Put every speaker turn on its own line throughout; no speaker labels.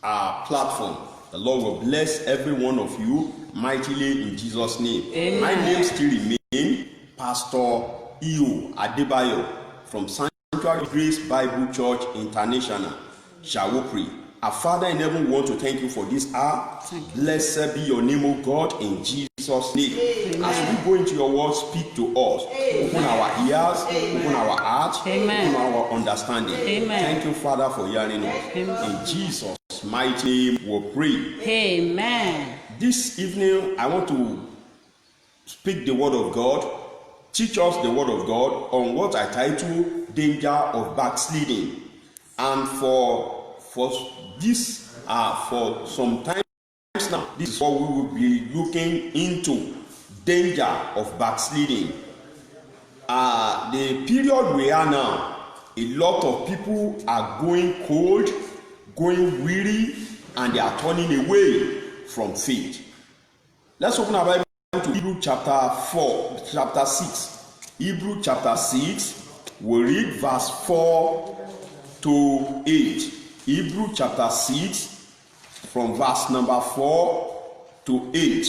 platform. The Lord will bless every one of you mightily in Jesus' name.
Amen.
My name still remains Pastor Io Adebayo from Sanctuary Grace Bible Church International, Shawopri. Our Father in heaven, we want to thank you for this hour. Blessed be your name, O God, in Jesus' name. Amen. As we go into your word, speak to us. Amen. Open our ears, open our hearts, open our understanding. Amen. Thank you, Father, for hearing us. Amen. In Jesus' mighty name, we pray.
Amen.
This evening, I want to speak the word of God, teach us the word of God on what I title Danger of Backsliding. And for this, for some time now, this is what we will be looking into: danger of backsliding. The period we are now, a lot of people are going cold, going weary, and they are turning away from faith. Let's open our Bible to Hebrew chapter 6. Hebrew chapter 6, we read verse 4 to 8. Hebrew chapter 6, from verse number 4 to 8.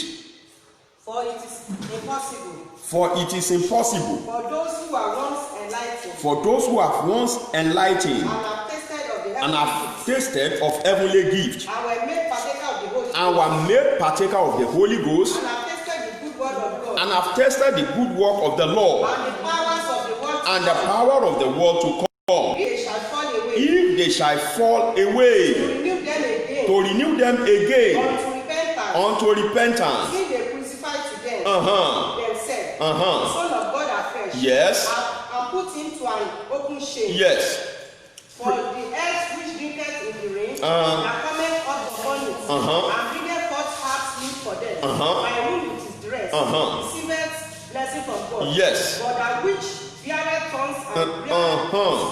For it is impossible.
For it is impossible.
For those who are once enlightened.
For those who have once enlightened.
And have tasted of the heavenly gift.
And have tasted of heavenly gift.
And were made partaker of the Holy Ghost.
And were made partaker of the Holy Ghost.
And have tasted the good word of God.
And have tasted the good work of the Lord.
And the powers of the world.
And the power of the world to come. If they shall fall away. To renew them again. Unto repentance.
See, they crucified to them. Themselves.
The
Son of God afresh.
Yes.
And put him to an open shame.
Yes.
For the earth which drinketh in the rain, that cometh up upon it, and bringeth forth hearts meet for them, by whom it is dressed, receiveth blessing from God.
Yes.
But that which beareth tongues and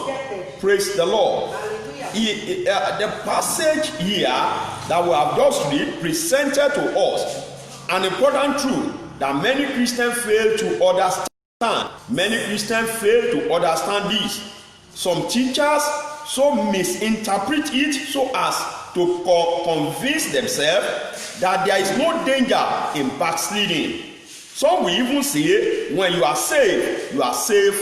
breath,
praise the Lord.
Hallelujah.
The passage here that we have just read presented to us an important truth that many Christians fail to understand. Many Christians fail to understand this. Some teachers so misinterpret it so as to convince themselves that there is no danger in backsliding. Some will even say, when you are saved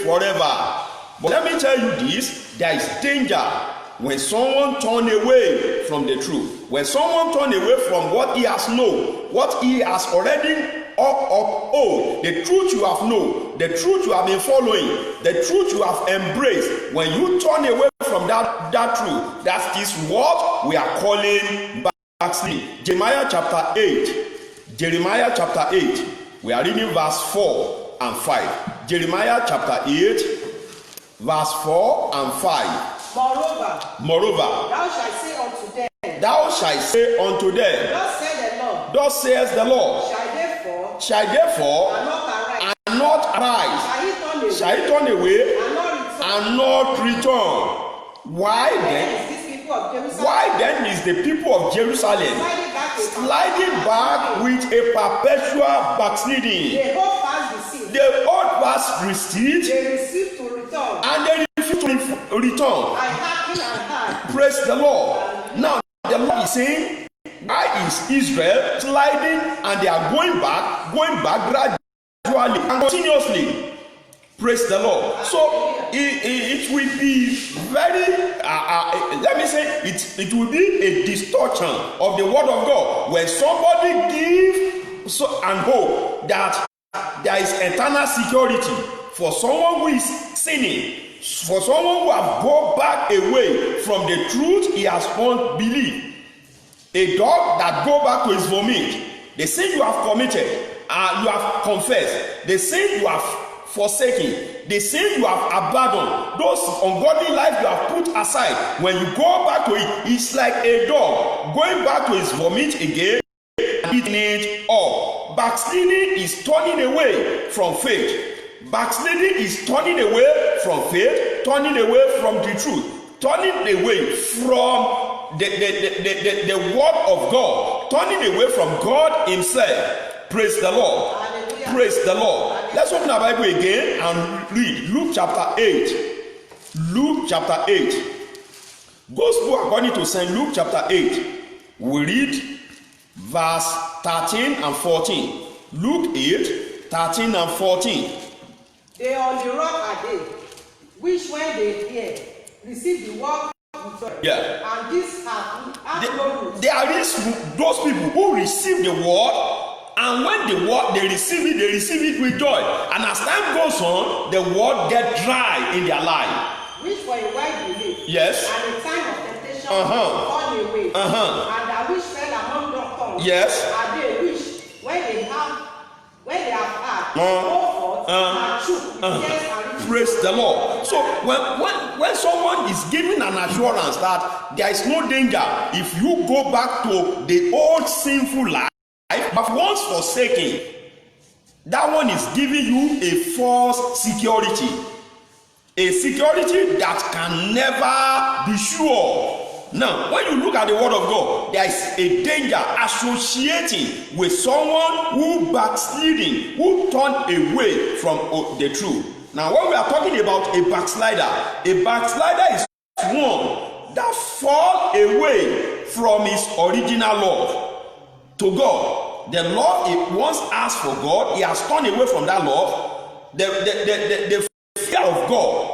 forever. But let me tell you this, there is danger when someone turns away from the truth. When someone turns away from what he has known, what he has already uphold, the truth you have known, the truth you have been following, the truth you have embraced. When you turn away from that truth, that is what we are calling backsliding. Jeremiah chapter 8. We are reading verse 4 and 5. Jeremiah chapter 8, verse 4 and 5. Moreover,
thou shalt say unto them,
Thus saith the Lord, shall therefore and not arise, shall he turn away and not return. Why then is the people of Jerusalem sliding back with a perpetual backsliding? They hold fast receipt and they refuse to return. Praise the Lord. Now the Lord is saying, why is Israel sliding and they are going back gradually and continuously? Praise the Lord. So it will be very, let me say, it will be a distortion of the word of God when somebody gives and hope that there is eternal security for someone who is sinning, for someone who has gone back away from the truth he has once believed. A dog that go back to his vomit, the sin you have committed, you have confessed, the sin you have forsaken, the sin you have abandoned, those ungodly life you have put aside, when you go back to it, it's like a dog going back to his vomit again and eating it up. Backsliding is turning away from faith. Backsliding is turning away from faith, turning away from the truth, turning away from the word of God, turning away from God himself. Praise the Lord.
Hallelujah.
Praise the Lord. Hallelujah. Let's open our Bible again and read Luke chapter 8. Luke chapter 8. Gospel according to St. Luke chapter 8. We read verse 13 and 14. Luke 8, 13 and 14.
They on the rock are they, which when they hear, receive the word with joy.
Yeah.
And this have no root.
There is those people who receive the word, and when the word they receive it with joy. And as time goes on, the word get dry in their life.
Which for a while believe.
Yes.
And in time of temptation fall away. And that which fell among the thorns.
Yes.
Are they which when they have had go forth and choke with tears and riches.
Praise the Lord. So when someone is giving an assurance that there is no danger if you go back to the old sinful life, but once forsaken, that one is giving you a false security. A security that can never be sure. Now, when you look at the word of God, there is a danger associating with someone who backsliding, who turned away from the truth. Now, when we are talking about a backslider is one that fall away from his original love to God. The love he once asked for God, he has turned away from that love. The fear of God.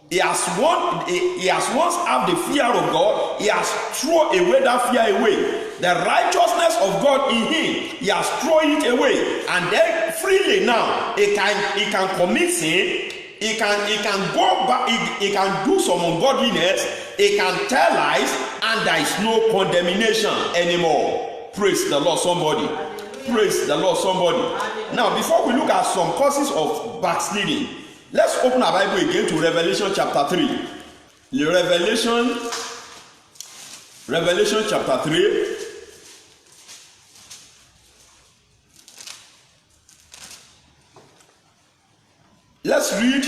He has once had the fear of God. He has thrown away that fear away. The righteousness of God in him, he has thrown it away, and then freely now he can commit sin. He can go back. He can do some ungodliness. He can tell lies, and there is no condemnation anymore. Praise the Lord, somebody. Praise the Lord, somebody. Now, before we look at some causes of backsliding, let's open our Bible again to Revelation chapter 3. Revelation chapter 3. Let's read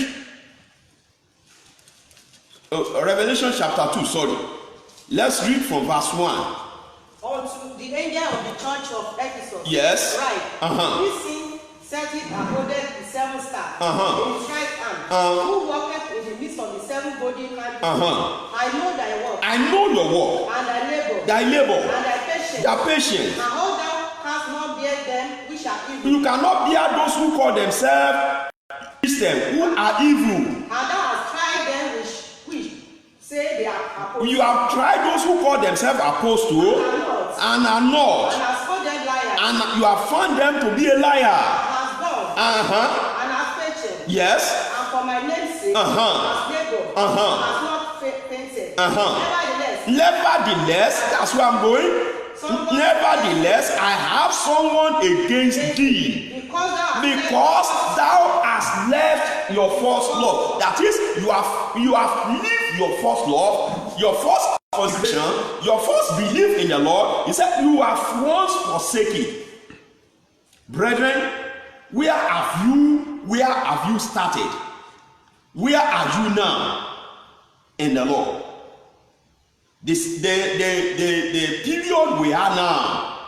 Revelation chapter 2, sorry. Let's read from verse 1.
Unto the angel of the church of Ephesus.
Yes.
Right. This thing set it and holdeth the seven stars in his right hand, who walketh in the midst of the seven golden candlesticks. I know thy work.
I know your work.
And thy
Thy labor.
And thy patience.
Thy patience.
And how thou canst not bear them which are evil.
You cannot bear those who call themselves Christians, who are evil.
And thou hast tried them which say they are apostles.
You have tried those who call themselves apostles and are not.
And hast found them liars.
And you have found them to be a liar.
Has God. And has patience.
Yes.
And for my name's sake, has labored. Has not fainted.
Nevertheless, that's where I'm going. Nevertheless, I have someone against thee, because thou hast left your first love. That is, you have left your first love, your first conviction, your first belief in the Lord. He said, you have once forsaken. Brethren, where have you started? Where are you now in the Lord? The period we are now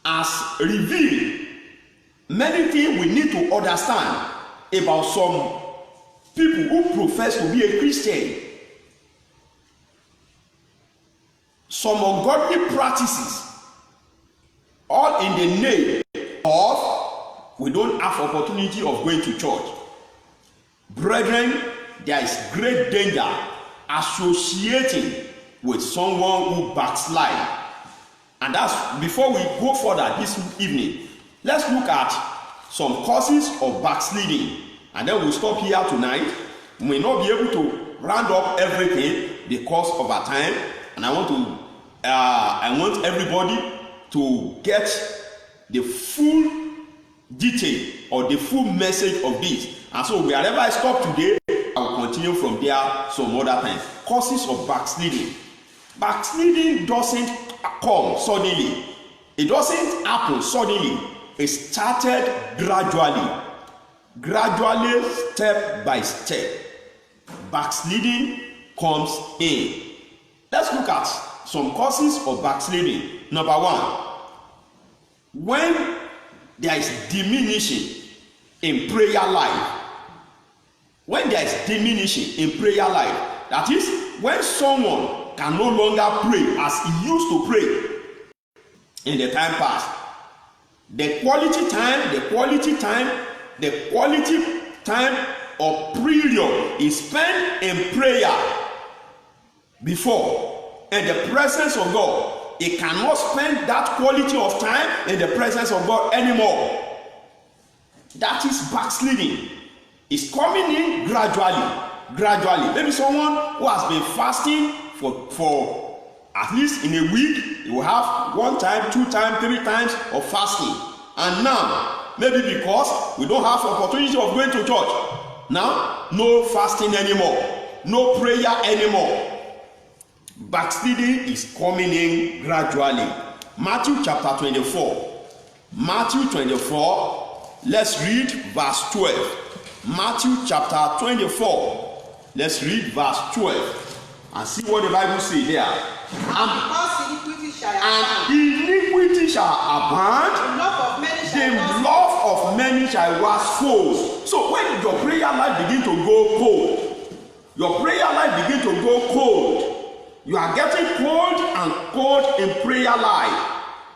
has revealed many things we need to understand about some people who profess to be a Christian. Some ungodly practices, all in the name of we don't have opportunity of going to church. Brethren, there is great danger associating with someone who backslide. And that's, before we go further this evening, let's look at some causes of backsliding, and then we'll stop here tonight. We may not be able to round up everything because of our time, and I want everybody to get the full detail or the full message of this. And so wherever I stop today, I will continue from there some other time. Causes of backsliding. Backsliding doesn't come suddenly. It doesn't happen suddenly. It started gradually, step by step. Backsliding comes in. Let's look at some causes of backsliding. Number one, when there is diminishing in prayer life. When there is diminishing in prayer life, that is, when someone can no longer pray as he used to pray. in the time past. The quality time or period is spent in prayer before in the presence of God. It cannot spend that quality of time in the presence of God anymore. That is backsliding. It's coming in gradually. Maybe someone who has been fasting for at least in a week, you will have 1 time, 2 times, 3 times of fasting. And now, maybe because we don't have opportunity of going to church, now no fasting anymore, no prayer anymore. Backsliding is coming in gradually. Matthew chapter 24. Matthew 24, let's read verse 12. Matthew chapter 24, let's read verse 12 and see what the Bible says there. And iniquity shall abound, the love of many shall wax cold. So when your prayer life begin to go cold, you are getting cold and cold in prayer life,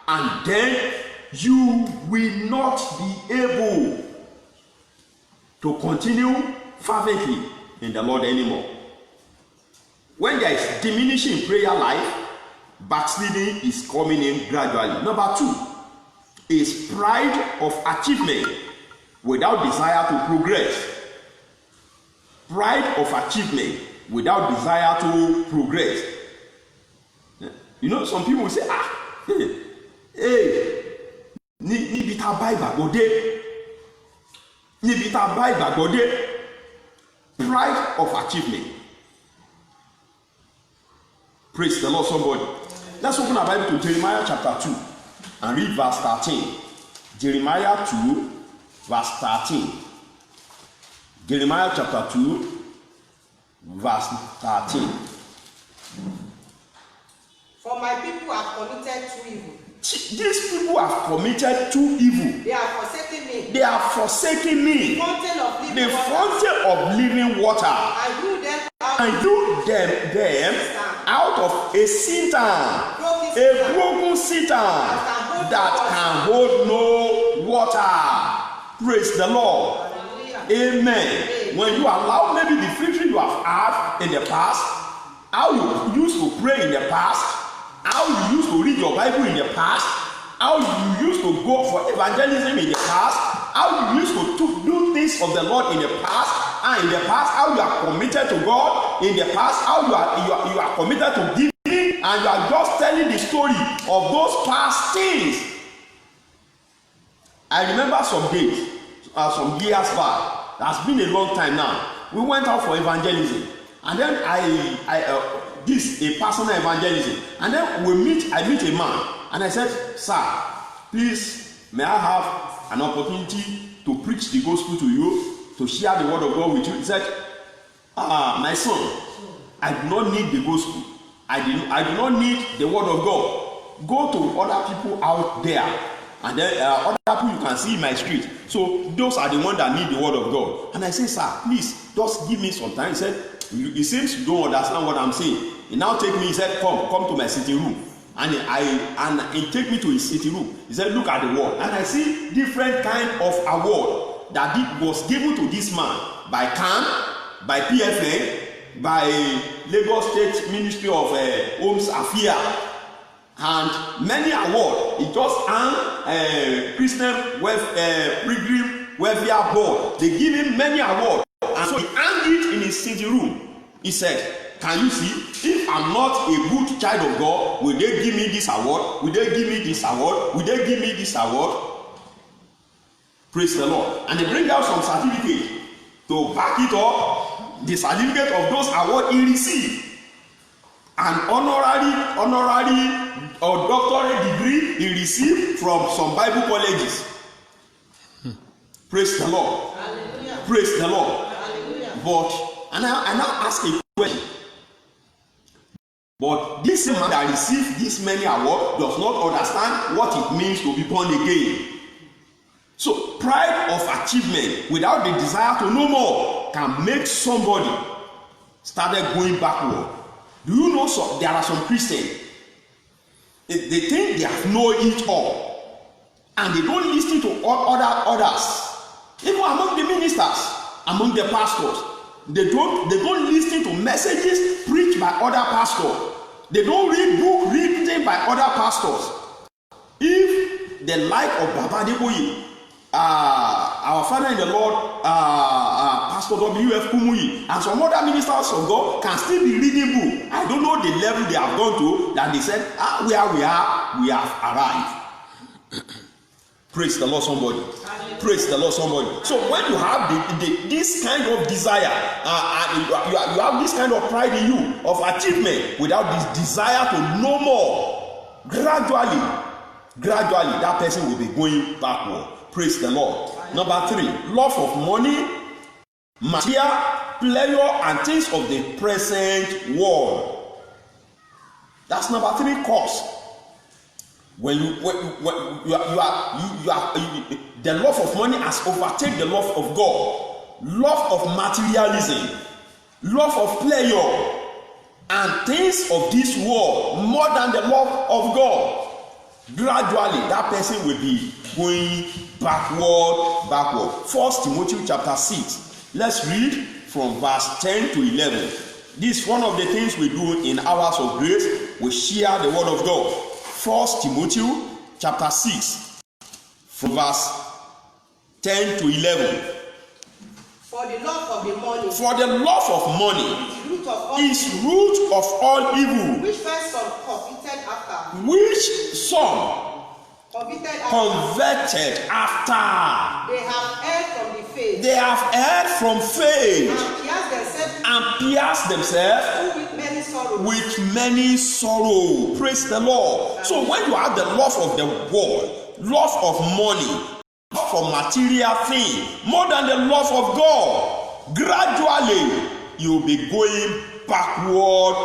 and then you will not be able to continue fervently in the Lord anymore. When there is diminishing in prayer life, backsliding is coming in gradually. Number 2 is pride of achievement without desire to progress. Pride of achievement without desire to progress. You know, some people will say, ni bita Bible de. Pride of achievement. Praise the Lord, somebody. Let's open our Bible to Jeremiah chapter 2 and read verse 13. Jeremiah 2, verse 13. Jeremiah chapter 2, verse 13.
For my people have committed too evil.
These people have committed too evil.
They are forsaking me.
They are forsaking me.
The fountain
of living water.
I drew them out.
I drew them out of a cistern, a broken cistern that can hold no water. Praise the Lord. Amen. When you allow maybe the victory you have had in the past, how you used to pray in the past, how you used to read your Bible in the past, how you used to go for evangelism in the past, how you used to do things of the Lord in the past, and in the past, how you are committed to God in the past, how you are committed to giving, and you are just telling the story of those past things. I remember some days, some years back, that's been a long time now. We went out for evangelism, and then this a personal evangelism, and then I meet a man, and I said, "Sir, please, may I have an opportunity to preach the gospel to you, to share the word of God with you?" He said, "My son, I do not need the gospel. I do not need the word of God. Go to other people out there, and then other people you can see in my street. So those are the ones that need the word of God." And I said, "Sir, please, just give me some time." He said, "It seems you don't understand what I'm saying." He now take me. He said, "Come to my sitting room." And he take me to his sitting room. He said, "Look at the wall." And I see different kind of award that was given to this man by CAN, by PFN, by Lagos State Ministry of Homes Affairs, and many awards. He just hung Christian Pilgrim Welfare Board. They give him many awards, and so he hung it in his sitting room. He said, "Can you see? If I'm not a good child of God, will they give me this award? Will they give me this award? Will they give me this award?" Praise the Lord. And they bring out some certificate to back it up. The certificate of those awards he received. An honorary or doctorate degree he received from some Bible colleges. Praise the Lord. Hallelujah. Praise the Lord. Hallelujah. But I now ask a question. But this man that received this many awards does not understand what it means to be born again. So pride of achievement without the desire to know more can make somebody started going backward. Do you know there are some Christians They think they have know it all, and they don't listen to others. Even among the ministers, among the pastors, they don't listen to messages preached by other pastors. They don't read books written by other pastors. If the like of Baba Adeboye, our father in the Lord, Pastor W.F. Kumuyi, and some other ministers of God can still be reading books, I don't know the level they have gone to that they said, where we have arrived. Praise the Lord, somebody. Praise the Lord, somebody. So when you have this kind of desire, you have this kind of pride in you of achievement without this desire to know more, gradually that person will be going backward. Praise the Lord. Number 3, love of money, material, pleasure, and things of the present world. That's number 3 cause. When you are the love of money has overtaken the love of God, love of materialism, love of pleasure, and things of this world more than the love of God. Gradually, that person will be going backward. 1 Timothy chapter 6. Let's read from verse 10 to 11. This is one of the things we do in Hours of Grace. We share the word of God. 1 Timothy chapter 6 from verse 10 to 11.
For the love of the money.
For the love of money is root of all evil.
Which first some coveted after.
Which some converted after.
They have erred from the faith.
They have erred from faith.
And pierced themselves.
With many sorrow. Praise the Lord. So when you have the love of the world, love of money, for material thing more than the love of God, gradually you will be going backward.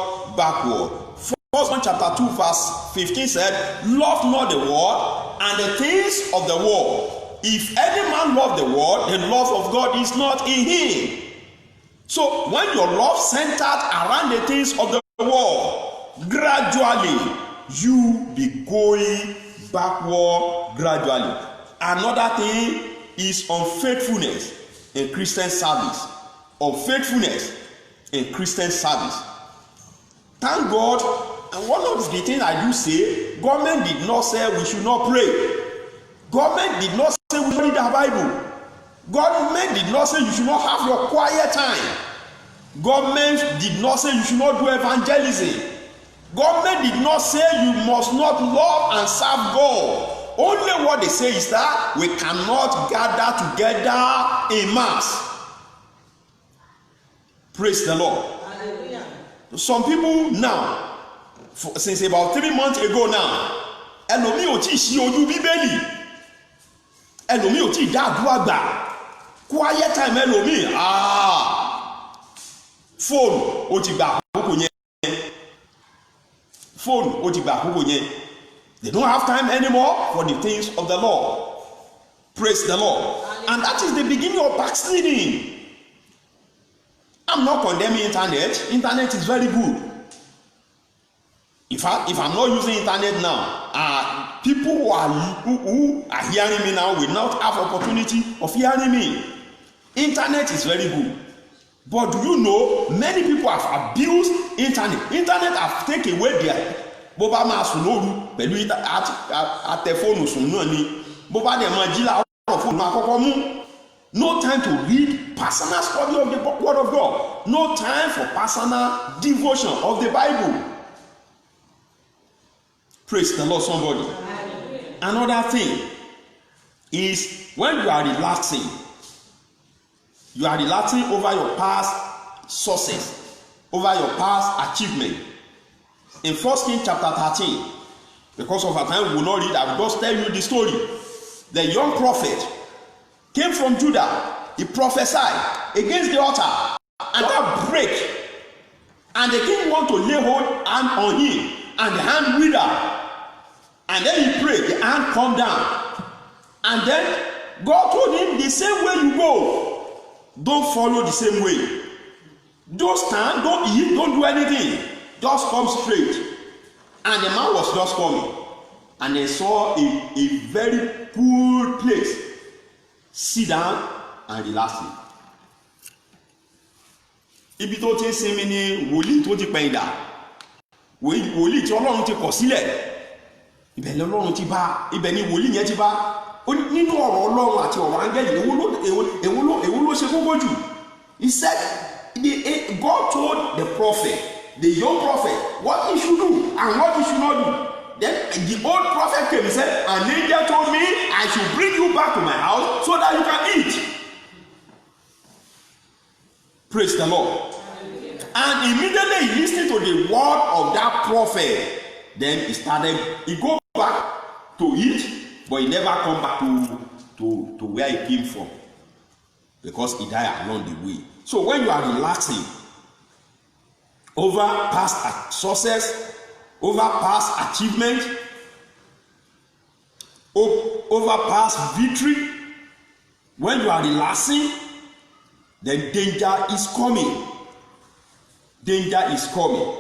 1 John chapter 2 verse 15 said, love not the world and the things of the world. If any man love the world, the love of God is not in him. So when your love centered around the things of the world, gradually you be going backward gradually. Another thing is unfaithfulness in Christian service. Unfaithfulness in Christian service. Thank God, and one of the things I do say, government did not say we should not pray. Government did not say we should read the Bible. Government did not say you should not have your quiet time. Government did not say you should not do evangelism. Government did not say you must not love and serve God. Only what they say is that we cannot gather together in mass. Praise the Lord.
Hallelujah.
Some people now, since about 3 months ago now, ẹlòmíì ò tí ì ṣí ojú bíbélì, ẹlòmíì ò tí ì dá àdúrà gbà, quiet time ẹlòmíì, fóònù ó ti gbà àkókò yẹn, fóònù ó ti gbà àkókò yẹn. They don't have time anymore for the things of the Lord. Praise the Lord. And that is the beginning of backsliding. I'm not condemning internet. Internet is very good. If I'm not using internet now, people who are hearing me now will not have opportunity of hearing me. Internet is very good. But do you know, many people have abused internet. Internet have taken away their bó bá máa sùn lóru pẹ̀lú àtẹ̀fóònù sùn náà ni, bó bá dẹ̀ máa jí láàárọ̀ fóònù àkọ́kọ́ mú. No time to read personal study of the word of God. No time for personal devotion of the Bible. Praise the Lord, somebody. Another thing is when you are relaxing over your past success, over your past achievement. In 1 Kings chapter 13, because of our time we will not read, I will just tell you the story. The young prophet came from Judah. He prophesied against the altar, and that break. And the king want to lay hold hand on him, and the hand withered. And then he prayed, the hand come down. And then God told him, the same way you go, don't follow the same way. Don't stand, don't eat, don't do anything. Just come straight. And the man was just coming, and they saw a very cool place. Sit down and relax. Ibi tó ti ń sinmi ni wòlíì tó ti pẹ̀yìn dà, wòlíì tí Ọlọ́run ti kọ̀ sílẹ̀, ibẹ̀ ni Ọlọ́run ti bá, ibẹ̀ ni wòlíì yẹn ti bá. Nínú ọ̀rọ̀ Ọlọ́run àti ọ̀rọ̀ áńgẹ́lì èwo ló ṣe kókó jù? He said, God told the prophet, the young prophet, what he should do and what he should not do. Then the old prophet came and said, an angel told me I should bring you back to my house so that you can eat. Praise the Lord. And immediately he listened to the word of that prophet. Then he go back to eat, but he never come back to where he came from, because he died along the way. So when you are relaxing over past success, over past achievement, over past victory, when you are relaxing, then danger is coming. Danger is coming.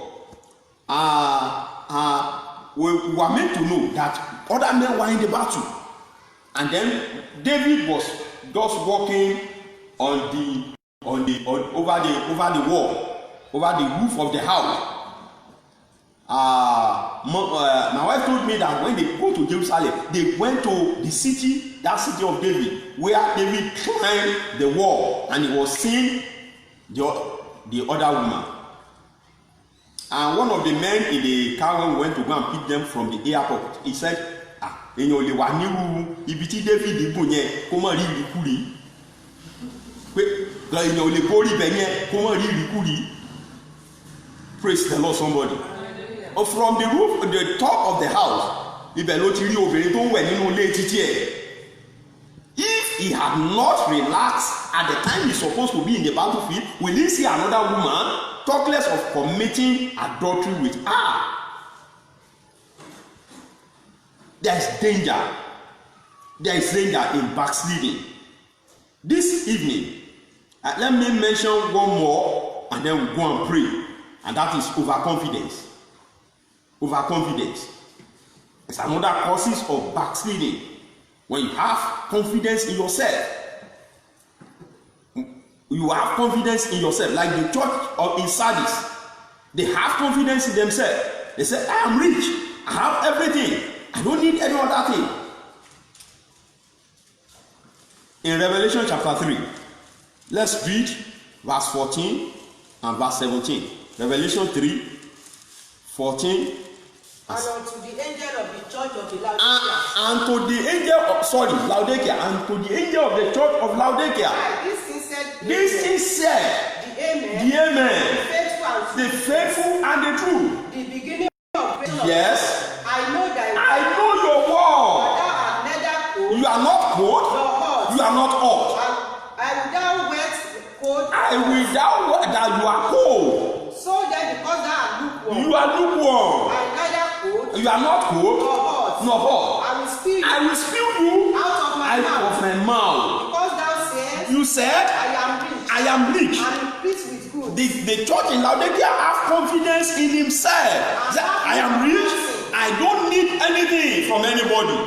We were meant to know that other men were in the battle, and then David was just walking over the wall, over the roof of the house. My wife told me that when they go to Jerusalem, they went to the city, that city of David, where David climbed the wall and he was seeing the other woman. And one of the men in the car, when we went to go and pick them from the airport, he said, èèyàn ò lè wà nírú ibi tí David gùn yẹn kó mọ̀ rí ìrìkúrì, pé èèyàn ò lè borí ibẹ̀ yẹn kó mọ̀ rí ìrìkúrì. Praise the Lord, somebody. From the roof, the top of the house, ibẹ̀ ló ti rí obìnrin tó ń wẹ̀ nínú ilé títí ẹ̀. If he had not relaxed at the time he's supposed to be in the battlefield, will he see another woman, talk less of committing adultery with her? There is danger. There is danger in backsliding. This evening, let me mention one more, and then we'll go and pray. And that is overconfidence. Overconfidence. It's another causes of backsliding. When you have confidence in yourself, you have confidence in yourself. Like the church in Sardis, they have confidence in themselves. They say, I am rich, I have everything, I don't need any other thing. In Revelation chapter 3, let's read verse 14 and verse 17. Revelation 3, 14.
And unto the angel of the church of the Laodicea.
And to the angel of Laodicea, and to the angel of the church of Laodicea. This is said. The Amen. The faithful and the true.
The beginning of faith.
Yes.
I
know your word.
Thou art neither cold.
You are not cold.
Nor hot.
You are not hot.
I will thou wet cold.
I will thou wet that you are cold.
So then, because thou art lukewarm.
You are lukewarm.
I neither cold.
You are not cold.
Nor hot.
I will spill you
out of my
mouth.
Because thou sayest.
You said. I am rich.
And pleased with good.
The church in Laodicea have confidence in himself. I am rich. I don't need anything from anybody.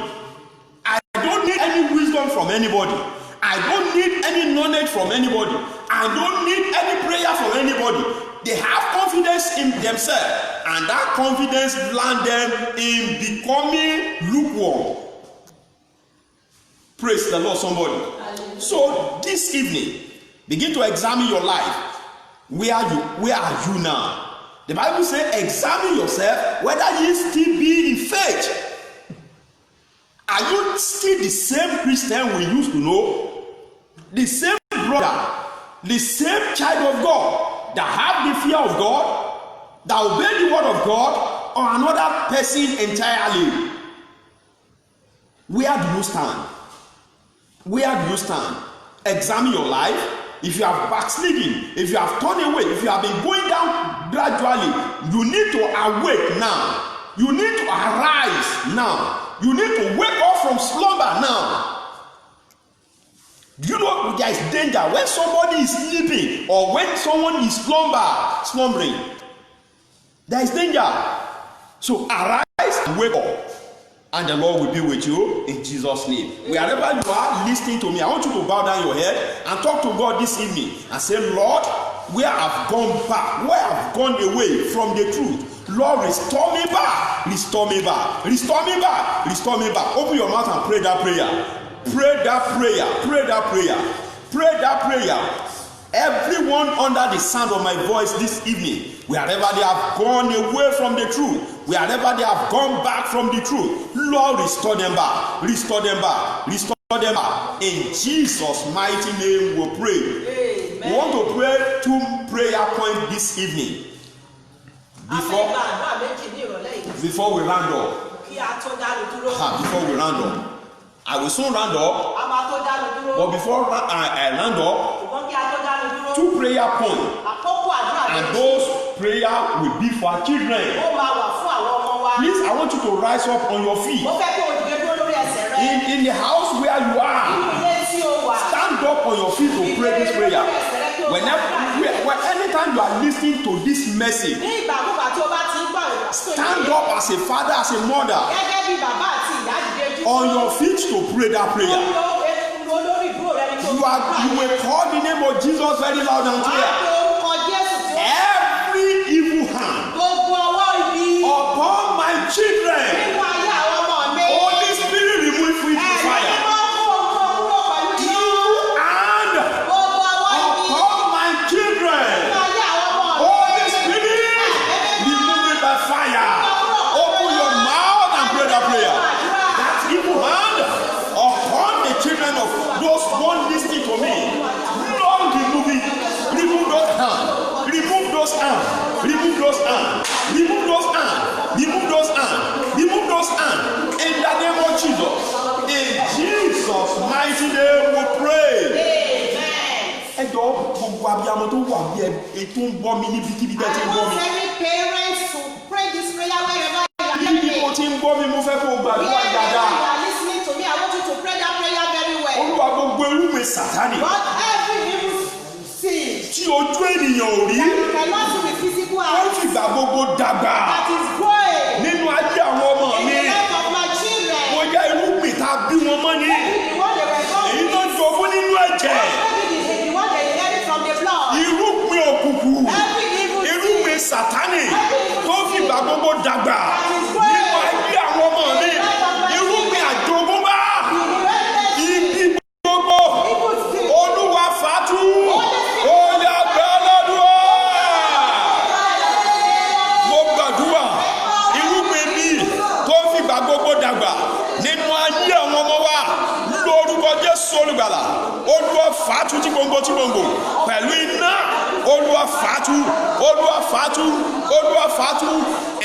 I don't need any wisdom from anybody. I don't need any knowledge from anybody. I don't need any prayer from anybody. They have confidence in themselves, and that confidence lands them in becoming lukewarm. Praise the Lord, somebody. So this evening, begin to examine your life. Where are you now? The Bible says, examine yourself whether you still be in faith. Are you still the same Christian we used to know? The same brother, the same child of God that have the fear of God, that obey the word of God, or another person entirely? Where do you stand? Where do you stand? Examine your life. If you have backsliding, if you have turned away, if you have been going down gradually, you need to awake now. You need to arise now. You need to wake up from slumber now. Do you know there is danger when somebody is sleeping or when someone is slumbering? There is danger. So arise and wake up, and the Lord will be with you in Jesus' name. Wherever you are listening to me, I want you to bow down your head and talk to God this evening and say, Lord, where I've gone back, where I've gone away from the truth, Lord, restore me back, restore me back, restore me back, restore me back. Open your mouth and pray that prayer. Pray that prayer, pray that prayer, pray that prayer. Everyone under the sound of my voice this evening, wherever they have gone away from the truth, wherever they have gone back from the truth, Lord, restore them back, restore them back, restore them back. In Jesus' mighty name we pray. Amen. We want to pray 2 prayer points this evening. Before we round up. Before we round up. I will soon round up. But before I round up, 2 prayer points. And those prayers will be for our children. Please, I want you to rise up on your feet. In the house where you are, stand up on your feet to pray this prayer. Anytime you are listening to this message, stand up as a father, as a mother, on your feet to pray that prayer. You will call the name of Jesus very loud and clear. Every evil hand upon my children, Holy Spirit, remove it with fire. Evil hand upon my children, Holy Spirit, remove it by fire. Open your mouth and pray that prayer. That evil hand upon the children of those one listening to me, Lord, remove it. Remove those hands. Remove those hands. Remove those hands. Remove those hands. Remove those hands. Remove those hands. In the name of Jesus. In Jesus' mighty name we pray. Amen. Gbogbo abiyamọ tó wà bí ètò ń bọ́ mi níbikíbi tẹ́ ti ń bọ́ mi.
I want every parent to pray this prayer wherever you are.
Níbi mo ti ń bọ́ mi, mo fẹ́ kó o gbàdúrà dáadáa.
Wherever you are listening to me, I want you to pray that prayer very well.
Olúwa gbogbo irúgbìn Sátánì.
But every evil sin
Tí ojú ènìyàn ò rí.
that you cannot see with physical
Ó
eyes,
fìgbà gbogbo dàgbà.
that is growing
Nínú ayé àwọn ọmọ
in
mi.
the life of my children.
Mo jẹ́ irúgbìn tá a bí wọn mọ́ ni.
Maybe the one they were born
Èyí tó
with,
jogún nínú ẹ̀jẹ̀.
maybe the one they inherited from the blood.
Irúgbìn òkùnkùn.
Every evil
Irúgbìn
sin
Sátánì tó fìgbà gbogbo dàgbà. Nínú ayé àwọn ọmọ mi. Irúgbìn àjogúnbá. Ibi gbogbo. Olúwa fàtú. Ó yá gbẹ́ lọ́dún. Mo gbàdúrà. Irúgbìn mi tó fìgbà gbogbo dàgbà. Nínú ayé àwọn ọmọ wa. Lórúkọ Jésù olùgbàlà. Olúwa fàtú tí gbòǹgbò pẹ̀lú iná. Olúwa fàtú. Olúwa fàtú. Olúwa fàtú.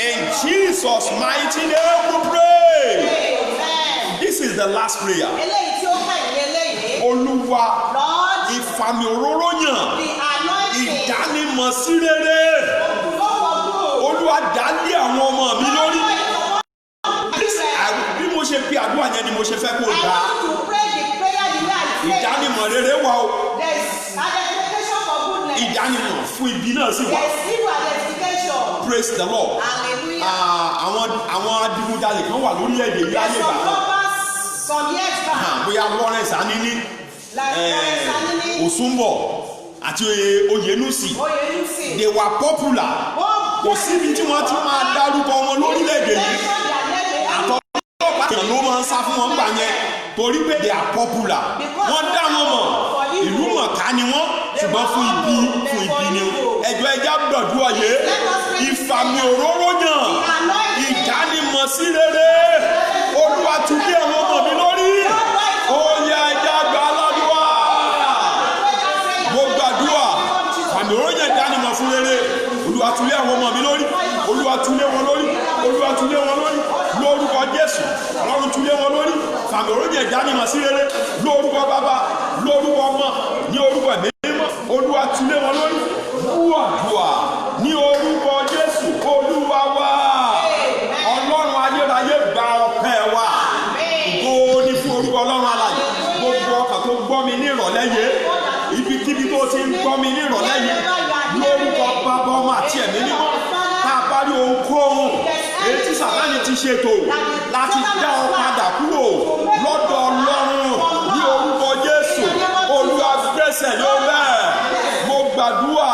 In Jesus' mighty name we pray.
Amen.
This is the last prayer.
Eléyìí tí ó kàn ní eléyìí.
Olúwa
Lord,
ìfàmì òróró yàn.
the anointing.
Ìdánimọ̀ sí rere. Olúwa dálé àwọn ọmọ mi lórí. Bí mo ṣe pe àdúrà yẹn ni mo ṣe fẹ́ kó o
I
gbà.
want to pray the prayer the way I pray.
Ìdánimọ̀ rere wà o.
There is identification for goodness.
Ìdánimọ̀ fún ibi náà sì wà.
There is evil identification.
Praise the Lord.
Hallelujah.
Àwọn adigunjalè kan wà lórílẹ̀‐èdè yìí
There
láyé
are
ìgbà
some
náà.
robbers some years back.
Bóyá Lawrence Anini,
Like Lawrence Anini,
Osumbo àti Oyenusi.
Oyenusi.
They were popular. Kò síbi tí wọ́n ti máa dárúkọ wọn lórílẹ̀‐èdè yìí. Àtọ́lọ́pàá kan ló máa ń sá fún wọn gbà yẹn torí pé they are popular. Wọ́n dá wọn mọ̀. Ìlú mọ̀ká ni wọ́n ṣùgbọ́n fún ibi ni ẹjọ́ ẹja gbọ̀dúrà yé ìfàmì òróró yàn ìdánimọ̀ sí rere Olúwa tún bí àwọn ọmọ mi lórí oyè ẹja gbà ládùúgbà mo gbàdúrà ìfàmì òróró yàn ìdánimọ̀ fún rere Olúwa tún lé àwọn ọmọ mi lórí Olúwa tún lé wọn lórí Olúwa tún lé wọn lórí lórúkọ Jésù Ọlọ́run tún lé wọn lórí ìfàmì òróró yàn ìdánimọ̀ sí rere lórúkọ Bàbá lórúkọ Ọmọ ní orúkọ Ẹ̀mí Mímọ́ Olúwa tún lé wọn lórí wúwàdùà ní orúkọ Jésù Olúwa wa Ọlọ́run ayérayé gba ọpẹ́ wa ògo ni fún orúkọ Ọlọ́run alààyè gbogbo ọkàn tó gbọ́ mi ní ìrọ̀lẹ́ yìí ibikíbi tó ti ń gbọ́ mi ní ìrọ̀lẹ́ yìí lórúkọ Bàbá Ọmọ àti Ẹ̀mí Mímọ́ tá a bá rí ohunkóhun èyí tí ṣètò láti dá ọ padà kúrò lọ́dọ̀ Ọlọ́run ní orúkọ Jésù. Olúwa gbẹ́sẹ̀ lé bẹ́ẹ̀. Mo gbàdúrà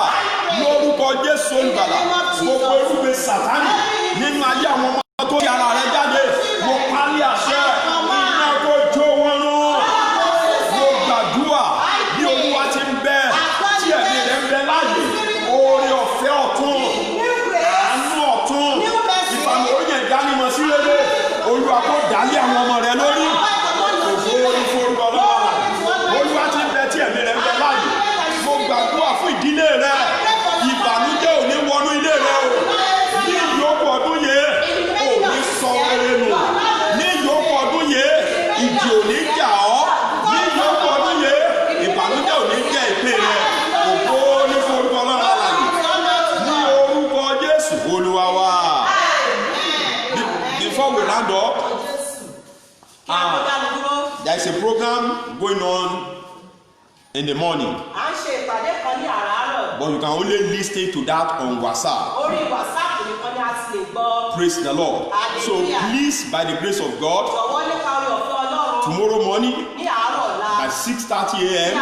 lórúkọ Jésù Olùgbàlà. Gbogbo irúgbìn Sátánì nínú ayé àwọn ọmọ tó yà ara rẹ jáde. Mo parí àṣẹ iná kó jó wọn rún. Mo gbàdúrà bí Olúwa ti ń bẹ tí ẹ̀mí rẹ̀ ń bẹ láàyè. Oore ọ̀fẹ́ ọ̀tun, àánú ọ̀tun, ìfàmì oríyìn ìdánimọ̀ sí rere. Olúwa kó dálé àwọn ọmọ rẹ lórí. Ògo ni fún orúkọ Ọlọ́run. Olúwa ti ń bẹ tí ẹ̀mí rẹ̀ ń bẹ láàyè. Mo gbàdúrà fún ìdílé rẹ. Ìbànújẹ́ ò ní wọnú ilé rẹ o. Ní ìyókù ọdún yìí, ò ní sọ rere nù. Ní ìyókù ọdún yìí, ìjì ò ní jà ọ́. Ní ìyókù ọdún yìí, ìbànújẹ́ ò ní jẹ́ ìpín rẹ. Ògo ni fún orúkọ Ọlọ́run alààyè. Ní orúkọ Jésù Olúwa wa. Before we round up, there is a program going on in the morning, but you can only listen to that on WhatsApp. Praise the Lord. So please, by the grace of God, tomorrow morning at 6:30 a.m.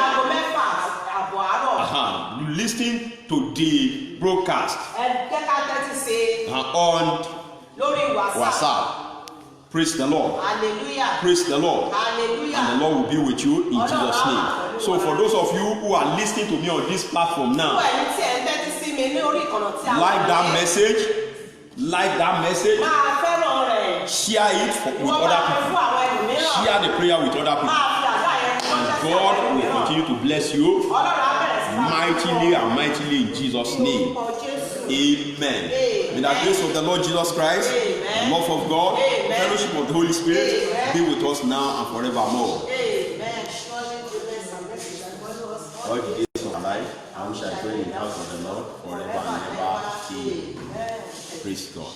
You listen to the broadcast on WhatsApp. Praise the Lord.
Hallelujah.
Praise the Lord.
Hallelujah.
And the Lord will be with you in Jesus' name. So for those of you who are listening to me on this platform now, like that message, share it with other people. Share the prayer with other people. And God will continue to bless you mightily and mightily in Jesus' name. Amen. May the grace of the Lord Jesus Christ, the love of God, the fellowship of the Holy Spirit be with us now and forevermore. All the days of our life, and we shall dwell in the house of the Lord forever and ever. Amen. Praise God.